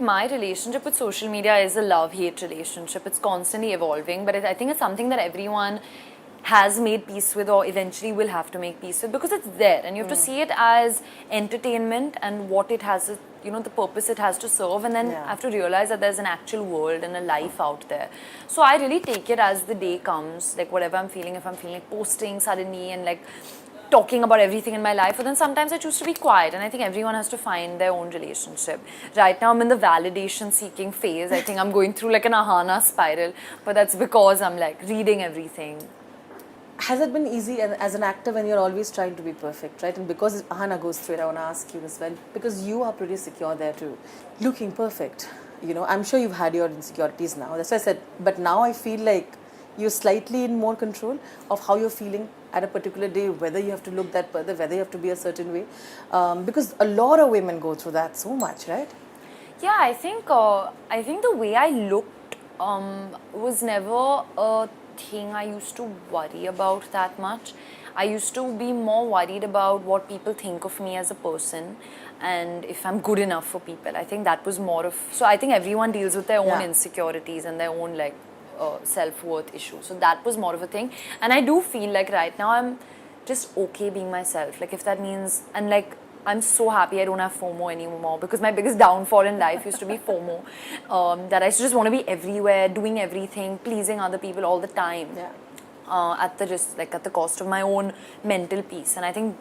my relationship with social media is a love-hate relationship. It's constantly evolving, but I think it's something that everyone has made peace with or eventually will have to make peace with, because it's there and you have to see it as entertainment and what it has, the purpose it has to serve, and then have to realize that there's an actual world and a life out there. So I really take it as the day comes, like whatever I'm feeling, if I'm feeling like posting suddenly and like talking about everything in my life, but then sometimes I choose to be quiet, and I think everyone has to find their own relationship. Right now I'm in the validation seeking phase. I think I'm going through like an ahana spiral, but that's because I'm like reading everything. Has it been easy as an actor when you're always trying to be perfect, right? And because Ahana goes through it, I want to ask you as well, because you are pretty secure there too, looking perfect. I'm sure you've had your insecurities now. That's why I said, but now I feel like you're slightly in more control of how you're feeling at a particular day, whether you have to look that further, whether you have to be a certain way. Because a lot of women go through that so much, right? Yeah, I think the way I looked was never a thing I used to worry about that much. I used to be more worried about what people think of me as a person and if I'm good enough for people. I think that was more of, so I think everyone deals with their own insecurities and their own like self-worth issues. So that was more of a thing. And I do feel like right now I'm just okay being myself. Like if that means, and like I'm so happy I don't have FOMO anymore, because my biggest downfall in life used to be FOMO. That I used to just want to be everywhere, doing everything, pleasing other people all the time. At the cost of my own mental peace. And I think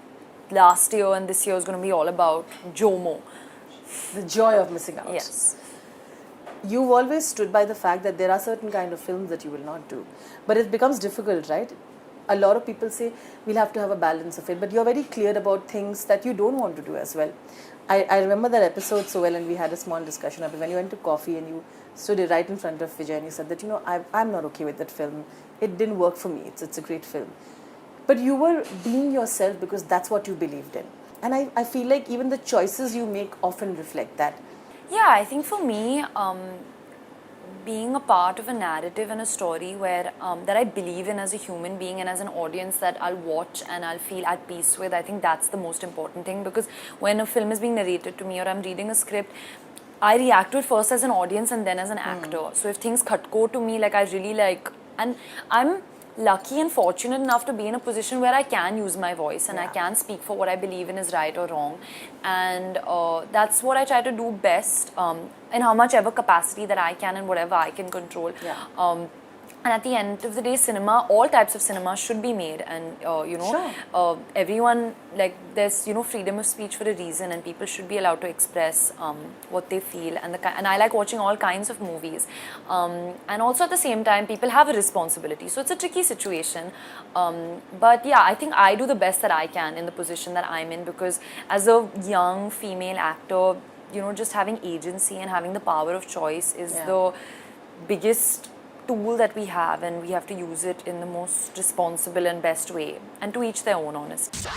last year and this year is going to be all about JOMO. The joy of missing out. Yes. You've always stood by the fact that there are certain kind of films that you will not do. But it becomes difficult, right? A lot of people say we'll have to have a balance of it, but you're very clear about things that you don't want to do as well. I remember that episode so well, and we had a small discussion about when you went to coffee and you stood right in front of Vijay and you said that, I'm not okay with that film. It didn't work for me. It's a great film. But you were being yourself because that's what you believed in. And I feel like even the choices you make often reflect that. Yeah, I think for me, being a part of a narrative and a story where that I believe in as a human being and as an audience that I'll watch and I'll feel at peace with, I think that's the most important thing, because when a film is being narrated to me or I'm reading a script, I react to it first as an audience and then as an actor. So if things khatko to me, like I really like, and I'm lucky and fortunate enough to be in a position where I can use my voice and I can speak for what I believe in is right or wrong, and that's what I try to do best in how much ever capacity that I can and whatever I can control. And at the end of the day, cinema, all types of cinema should be made, and everyone, like there's freedom of speech for a reason, and people should be allowed to express what they feel, and I like watching all kinds of movies, and also at the same time people have a responsibility, so it's a tricky situation, but yeah, I think I do the best that I can in the position that I'm in, because as a young female actor, just having agency and having the power of choice is the biggest tool that we have, and we have to use it in the most responsible and best way, and to each their own, honestly.